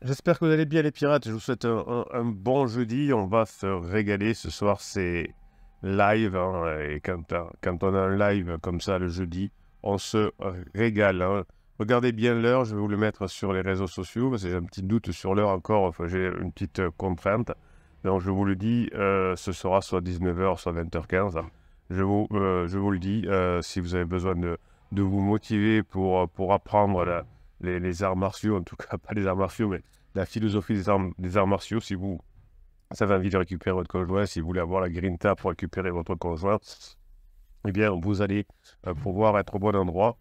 J'espère que vous allez bien les pirates, je vous souhaite un bon jeudi, on va se régaler ce soir, c'est live, hein, et quand on a un live comme ça le jeudi, on se régale, hein. Regardez bien l'heure, je vais vous le mettre sur les réseaux sociaux, parce que j'ai un petit doute sur l'heure encore, enfin j'ai une petite contrainte, donc je vous le dis, ce sera soit 19h, soit 20h15, je vous le dis, si vous avez besoin de vous motiver pour apprendre les arts martiaux, en tout cas pas les arts martiaux, mais la philosophie des arts martiaux, si vous avez envie de récupérer votre conjoint, si vous voulez avoir la grinta pour récupérer votre conjoint, eh bien, vous allez pouvoir être au bon endroit.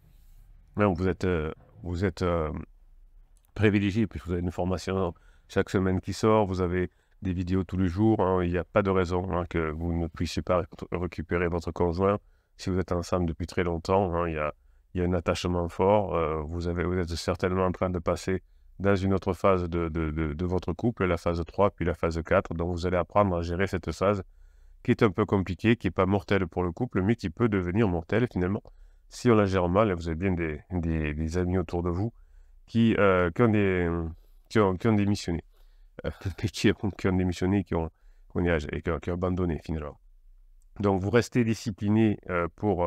Là, vous êtes privilégié, puisque vous avez une formation chaque semaine qui sort, vous avez des vidéos tous les jours, hein. Il n'y a pas de raison, hein, que vous ne puissiez pas récupérer votre conjoint. Si vous êtes ensemble depuis très longtemps, hein, il y a un attachement fort. Vous êtes certainement en train de passer dans une autre phase de votre couple, la phase 3, puis la phase 4. Donc vous allez apprendre à gérer cette phase qui est un peu compliquée, qui n'est pas mortelle pour le couple, mais qui peut devenir mortelle finalement si on la gère mal. Et vous avez bien des amis autour de vous qui ont démissionné, qui ont démissionné, qui ont abandonné finalement. Donc vous restez discipliné pour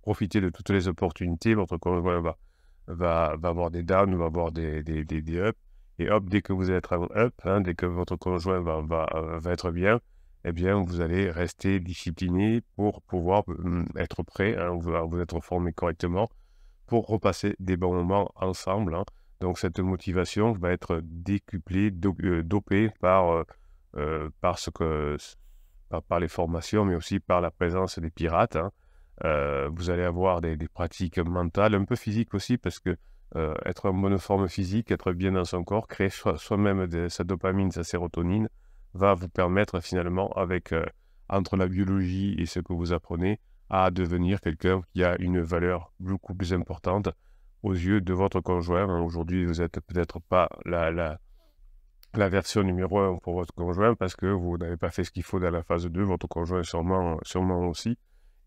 profiter de toutes les opportunités. Votre conjoint va avoir des downs, va avoir des ups. Et hop, dès que vous allez être en up, hein, dès que votre conjoint va être bien, eh bien, vous allez rester discipliné pour pouvoir être prêt, hein, vous être formé correctement pour repasser des bons moments ensemble, hein. Donc cette motivation va être décuplée, dopée par les formations, mais aussi par la présence des pirates, hein. Vous allez avoir des pratiques mentales, un peu physiques aussi, parce que être en bonne forme physique, être bien dans son corps, créer soi-même sa dopamine, sa sérotonine, va vous permettre finalement, entre la biologie et ce que vous apprenez, à devenir quelqu'un qui a une valeur beaucoup plus importante aux yeux de votre conjoint, hein. Aujourd'hui, vous n'êtes peut-être pas la version numéro 1 pour votre conjoint parce que vous n'avez pas fait ce qu'il faut dans la phase 2, votre conjoint sûrement aussi,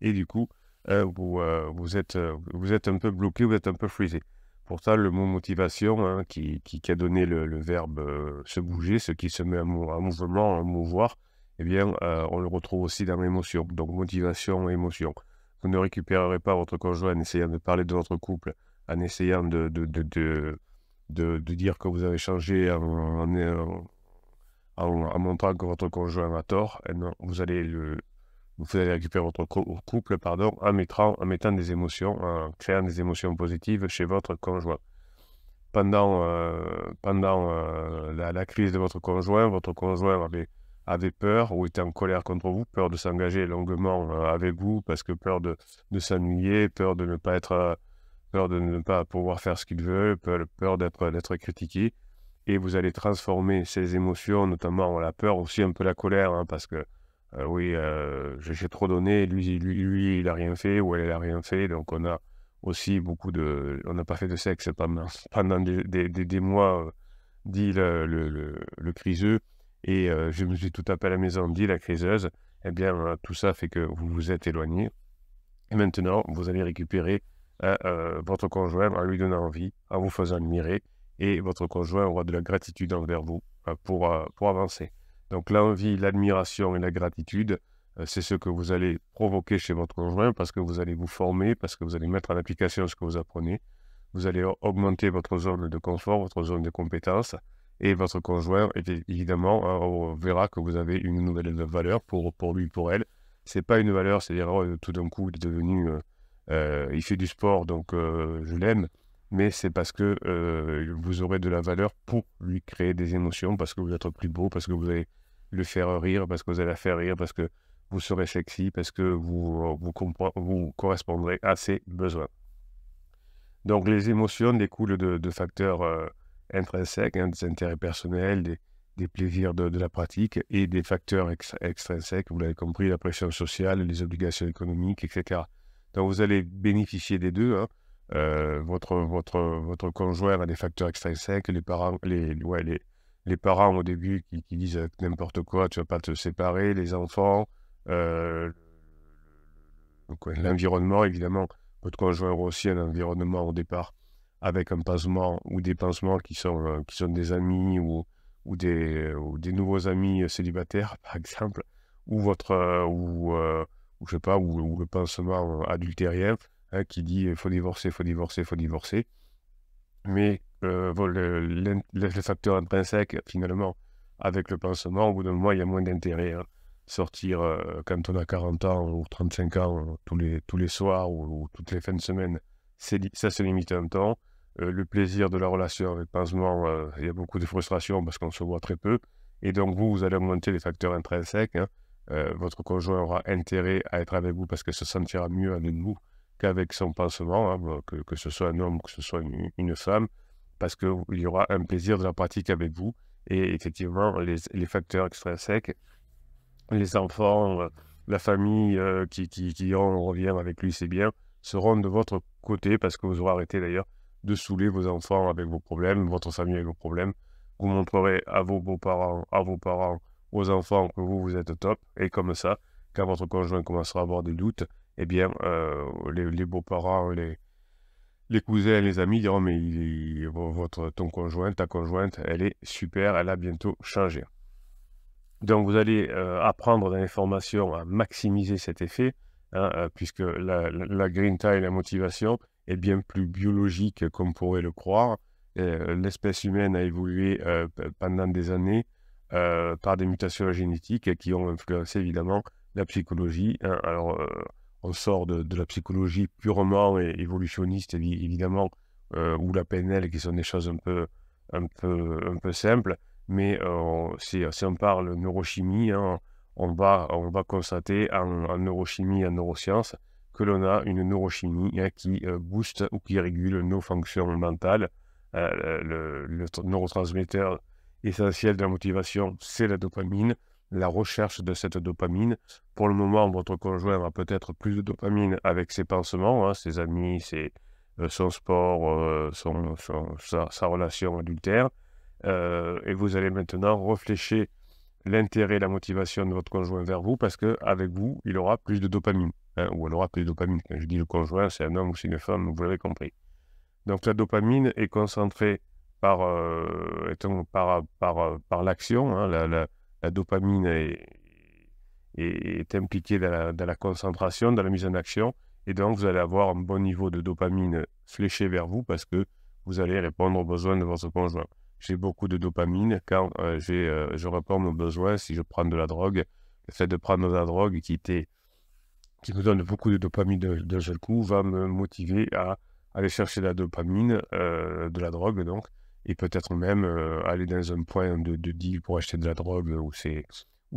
et du coup, vous êtes un peu bloqué, vous êtes un peu freezé. Pourtant, le mot motivation, hein, qui a donné le verbe se bouger, ce qui se met en mouvement, en mouvoir, eh bien, on le retrouve aussi dans l'émotion. Donc, motivation et émotion. Vous ne récupérerez pas votre conjoint en essayant de parler de votre couple, en essayant de dire que vous avez changé en montrant que votre conjoint a tort. Et non, vous allez récupérer votre couple, pardon, en mettant des émotions, en créant des émotions positives chez votre conjoint. Pendant la crise de votre conjoint avait peur ou était en colère contre vous, peur de s'engager longuement avec vous, parce que peur de s'ennuyer, peur de ne pas pouvoir faire ce qu'il veut, peur d'être critiqué. Et vous allez transformer ces émotions, notamment la peur, aussi un peu la colère, hein, parce que oui, j'ai trop donné, lui, il a rien fait, ou elle a rien fait, donc on a aussi on n'a pas fait de sexe pendant des mois, dit le criseux, et je me suis tout tapé à la maison, dit la criseuse. Eh bien, tout ça fait que vous vous êtes éloigné, et maintenant, vous allez récupérer votre conjoint en lui donnant envie, en vous faisant admirer, et votre conjoint aura de la gratitude envers vous pour avancer. Donc l'envie, l'admiration et la gratitude, c'est ce que vous allez provoquer chez votre conjoint parce que vous allez vous former, parce que vous allez mettre en application ce que vous apprenez. Vous allez augmenter votre zone de confort, votre zone de compétence, et votre conjoint, évidemment, hein, verra que vous avez une nouvelle valeur pour lui, pour elle. C'est pas une valeur, c'est-à-dire tout d'un coup, il est devenu, il fait du sport, donc je l'aime. Mais c'est parce que vous aurez de la valeur pour lui créer des émotions, parce que vous êtes plus beau, parce que vous allez le faire rire, parce que vous allez la faire rire, parce que vous serez sexy, parce que vous correspondrez à ses besoins. Donc les émotions découlent de facteurs intrinsèques, hein, des intérêts personnels, des plaisirs de la pratique, et des facteurs extrinsèques, vous l'avez compris, la pression sociale, les obligations économiques, etc. Donc vous allez bénéficier des deux, hein. Votre conjoint a des facteurs extrinsèques, les parents au début qui disent n'importe quoi, tu vas pas te séparer, les enfants, l'environnement, évidemment. Votre conjoint aura aussi un environnement au départ avec un pansement ou des pansements qui sont des amis ou des nouveaux amis célibataires, par exemple, ou ou je sais pas, ou le pansement adultérien, hein, qui dit il faut divorcer, il faut divorcer, il faut divorcer. Mais le facteur intrinsèque, finalement, avec le pansement, au bout d'un mois, il y a moins d'intérêt, hein. Sortir quand on a 40 ans ou 35 ans, tous les soirs ou toutes les fins de semaine, ça se limite un temps. Le plaisir de la relation avec pansement, il y a beaucoup de frustration parce qu'on se voit très peu. Et donc, vous allez augmenter les facteurs intrinsèques, hein. Votre conjoint aura intérêt à être avec vous parce que se sentira mieux avec vous qu'avec son pansement, hein, que ce soit un homme ou que ce soit une femme, parce qu'il y aura un plaisir de la pratique avec vous. Et effectivement, les facteurs extrinsèques, les enfants, la famille on revient avec lui, c'est bien, seront de votre côté parce que vous aurez arrêté d'ailleurs de saouler vos enfants avec vos problèmes, votre famille avec vos problèmes. Vous montrerez à vos beaux-parents, aux enfants que vous êtes top. Et comme ça, quand votre conjoint commencera à avoir des doutes, eh bien, les beaux-parents, les cousins, les amis diront, mais ton conjoint, ta conjointe, elle est super, elle a bientôt changé. Donc, vous allez apprendre dans les formations à maximiser cet effet, hein, puisque la grinta et la motivation est bien plus biologique qu'on pourrait le croire. L'espèce humaine a évolué pendant des années par des mutations génétiques qui ont influencé évidemment la psychologie, hein. Alors, on sort de la psychologie purement évolutionniste, évidemment, ou la PNL, qui sont des choses un peu simples. Mais si on parle neurochimie, hein, on va constater en neurochimie, en neurosciences, que l'on a une neurochimie, hein, qui booste ou qui régule nos fonctions mentales. Le neurotransmetteur essentiel de la motivation, c'est la dopamine, la recherche de cette dopamine. Pour le moment, votre conjoint a peut-être plus de dopamine avec ses pansements, hein, ses amis, son sport, sa relation adultère. Et vous allez maintenant réfléchir l'intérêt et la motivation de votre conjoint vers vous parce qu'avec vous, il aura plus de dopamine, hein, ou elle aura plus de dopamine. Quand je dis le conjoint, c'est un homme ou c'est une femme, vous l'avez compris. Donc la dopamine est concentrée par l'action, hein. La dopamine est impliquée dans la concentration, dans la mise en action, et donc vous allez avoir un bon niveau de dopamine fléché vers vous parce que vous allez répondre aux besoins de votre conjoint. J'ai beaucoup de dopamine quand je réponds aux besoins si je prends de la drogue. Le fait de prendre de la drogue qui me donne beaucoup de dopamine d'un seul coup va me motiver à aller chercher la dopamine, de la drogue donc, et peut-être même aller dans un point de deal pour acheter de la drogue où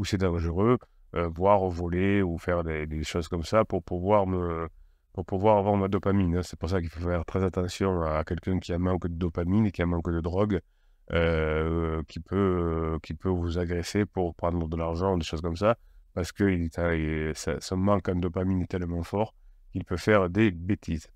c'est dangereux, voire voler ou faire des choses comme ça pour pouvoir avoir ma dopamine, hein. C'est pour ça qu'il faut faire très attention à quelqu'un qui a un manque de dopamine et qui a un manque de drogue, qui peut vous agresser pour prendre de l'argent, des choses comme ça, parce que son manque en dopamine est tellement fort qu'il peut faire des bêtises.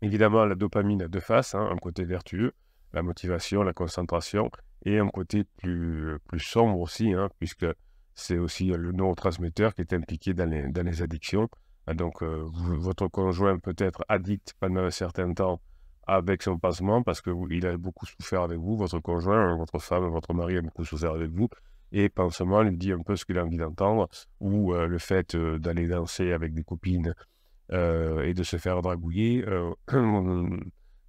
Évidemment, la dopamine a deux faces, hein, un côté vertueux, la motivation, la concentration, et un côté plus sombre aussi, hein, puisque c'est aussi le neurotransmetteur qui est impliqué dans les addictions. Donc, votre conjoint peut être addict pendant un certain temps avec son pansement parce qu'il a beaucoup souffert avec vous, votre conjoint, votre femme, votre mari a beaucoup souffert avec vous, et pansement lui dit un peu ce qu'il a envie d'entendre, ou le fait d'aller danser avec des copines et de se faire dragouiller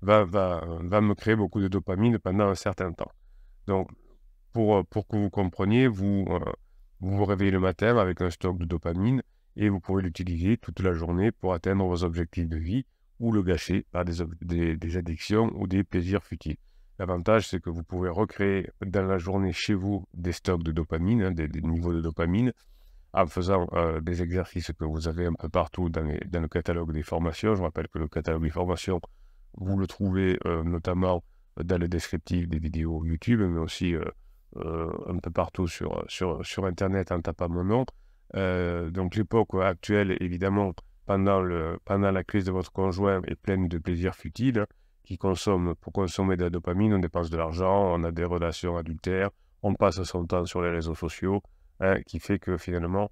va me créer beaucoup de dopamine pendant un certain temps. Donc, pour que vous compreniez, vous vous réveillez le matin avec un stock de dopamine et vous pouvez l'utiliser toute la journée pour atteindre vos objectifs de vie ou le gâcher par des addictions ou des plaisirs futiles. L'avantage, c'est que vous pouvez recréer dans la journée chez vous des stocks de dopamine, hein, des niveaux de dopamine, en faisant des exercices que vous avez un peu partout dans le catalogue des formations. Je rappelle que le catalogue des formations, vous le trouvez notamment dans le descriptif des vidéos YouTube, mais aussi un peu partout sur Internet en tapant mon nom. Donc l'époque actuelle, évidemment, pendant la crise de votre conjoint, est pleine de plaisirs futiles, hein, pour consommer de la dopamine, on dépense de l'argent, on a des relations adultères, on passe son temps sur les réseaux sociaux, hein, qui fait que finalement,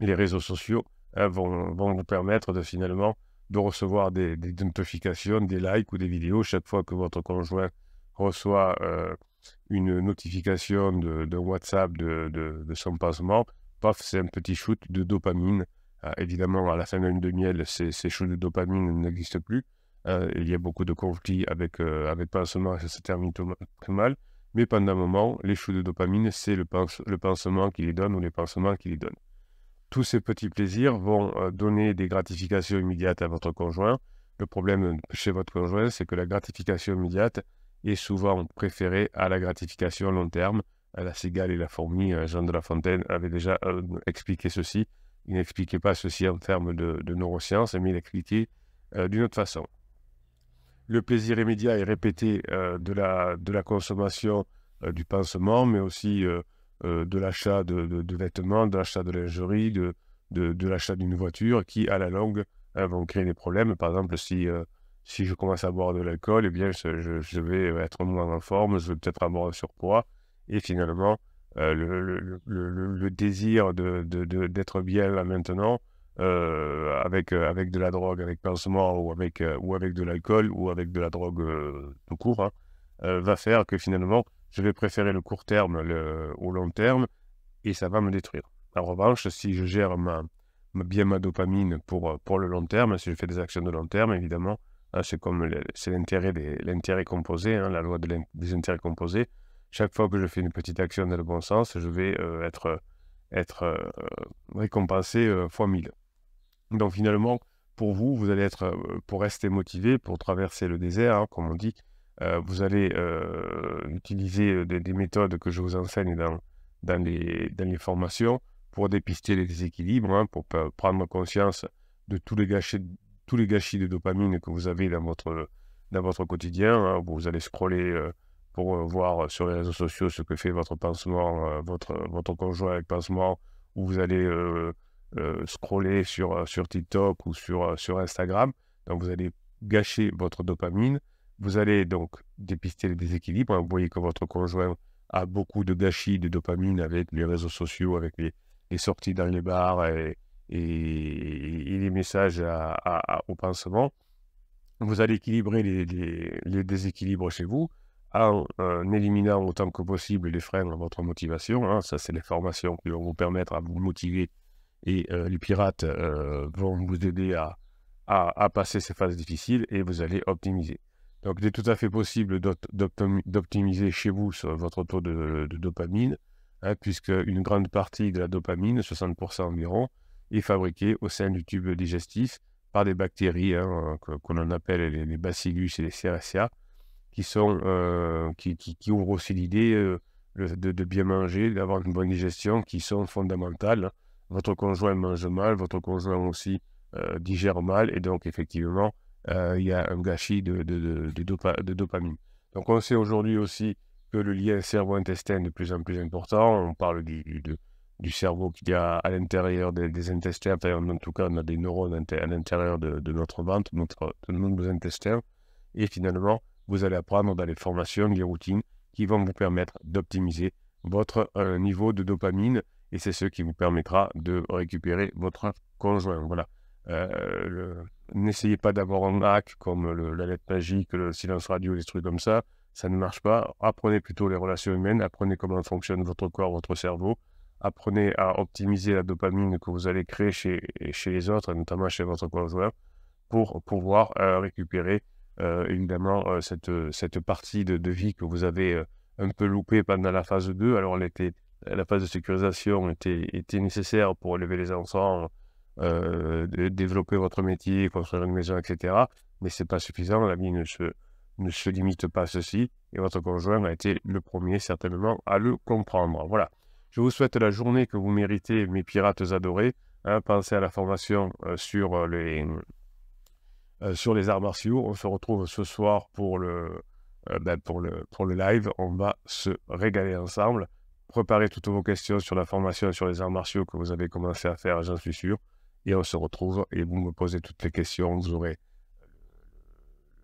les réseaux sociaux, hein, vont vous permettre de finalement de recevoir des notifications, des likes ou des vidéos chaque fois que votre conjoint reçoit une notification de WhatsApp de son pansement. Paf, c'est un petit shoot de dopamine. Évidemment, à la fin de la lune de miel, ces shoots de dopamine n'existent plus. Il y a beaucoup de conflits avec pansement, ça se termine très mal. Mais pendant un moment, les shoots de dopamine, c'est le pansement qui les donne ou les pansements qui les donnent. Tous ces petits plaisirs vont donner des gratifications immédiates à votre conjoint. Le problème chez votre conjoint, c'est que la gratification immédiate est souvent préférée à la gratification long terme. La cigale et la fourmi, Jean de La Fontaine avait déjà expliqué ceci. Il n'expliquait pas ceci en termes de neurosciences, mais il expliquait d'une autre façon. Le plaisir immédiat est répété de la consommation du pansement, mais aussi de l'achat de vêtements, de l'achat de lingerie, de l'achat d'une voiture, qui à la longue vont créer des problèmes. Par exemple, si je commence à boire de l'alcool, eh bien, je vais être moins en forme, je vais peut-être avoir un surpoids, et finalement, le désir d'être bien là maintenant, avec de la drogue, avec pansement ou avec de l'alcool ou avec de la drogue tout court, hein, va faire que finalement, je vais préférer le court terme au long terme et ça va me détruire. En revanche, si je gère bien ma dopamine pour le long terme, si je fais des actions de long terme, évidemment, hein, c'est l'intérêt composé, hein, la loi des intérêts composés. Chaque fois que je fais une petite action dans le bon sens, je vais être récompensé fois 1000. Donc finalement, pour vous, vous allez être, pour rester motivé, pour traverser le désert, hein, comme on dit, vous allez utiliser des méthodes que je vous enseigne dans les formations pour dépister les déséquilibres, hein, pour prendre conscience de tous les gâchis de dopamine que vous avez dans votre quotidien, hein. Vous allez scroller pour voir sur les réseaux sociaux ce que fait votre pansement, votre conjoint avec pansement, ou vous allez scroller sur TikTok ou sur Instagram. Donc, vous allez gâcher votre dopamine. Vous allez donc dépister les déséquilibres. Vous voyez que votre conjoint a beaucoup de gâchis de dopamine avec les réseaux sociaux, avec les sorties dans les bars et les messages au pansement. Vous allez équilibrer les déséquilibres chez vous en éliminant autant que possible les freins à votre motivation, hein. Ça, c'est les formations qui vont vous permettre à vous motiver. Et les pirates vont vous aider à passer ces phases difficiles et vous allez optimiser. Donc, il est tout à fait possible d'optimiser chez vous votre taux de dopamine, hein, puisque une grande partie de la dopamine, 60% environ, est fabriquée au sein du tube digestif par des bactéries, hein, qu'on en appelle les bacillus et les Serratia, qui ouvrent aussi l'idée de bien manger, d'avoir une bonne digestion, qui sont fondamentales. Votre conjoint mange mal, votre conjoint aussi digère mal, et donc effectivement, il y a un gâchis de dopamine. Donc on sait aujourd'hui aussi que le lien cerveau-intestin est de plus en plus important. On parle du cerveau qu'il y a à l'intérieur des intestins. Enfin, en tout cas, on a des neurones à l'intérieur de notre ventre, de nos intestins. Et finalement, vous allez apprendre dans les formations, les routines qui vont vous permettre d'optimiser votre niveau de dopamine, et c'est ce qui vous permettra de récupérer votre conjoint. Voilà. N'essayez pas d'avoir un hack comme la lettre magique, le silence radio, des trucs comme ça. Ça ne marche pas. Apprenez plutôt les relations humaines, apprenez comment fonctionne votre corps, votre cerveau. Apprenez à optimiser la dopamine que vous allez créer chez les autres, et notamment chez votre conjoint, pour pouvoir récupérer évidemment cette partie de vie que vous avez un peu loupée pendant la phase 2. Alors, la phase de sécurisation était nécessaire pour élever les enfants, développer votre métier, construire une maison, etc. Mais ce n'est pas suffisant. La vie ne se limite pas à ceci. Et votre conjoint a été le premier, certainement, à le comprendre. Voilà. Je vous souhaite la journée que vous méritez, mes pirates adorés. Hein, pensez à la formation sur les arts martiaux. On se retrouve ce soir pour le live. On va se régaler ensemble. Préparez toutes vos questions sur la formation sur les arts martiaux que vous avez commencé à faire, j'en suis sûr. Et on se retrouve et vous me posez toutes les questions. Vous aurez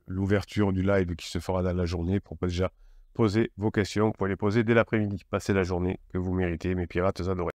l'ouverture du live qui se fera dans la journée pour déjà poser vos questions. Vous pouvez les poser dès l'après-midi. Passez la journée que vous méritez, mes pirates adorés.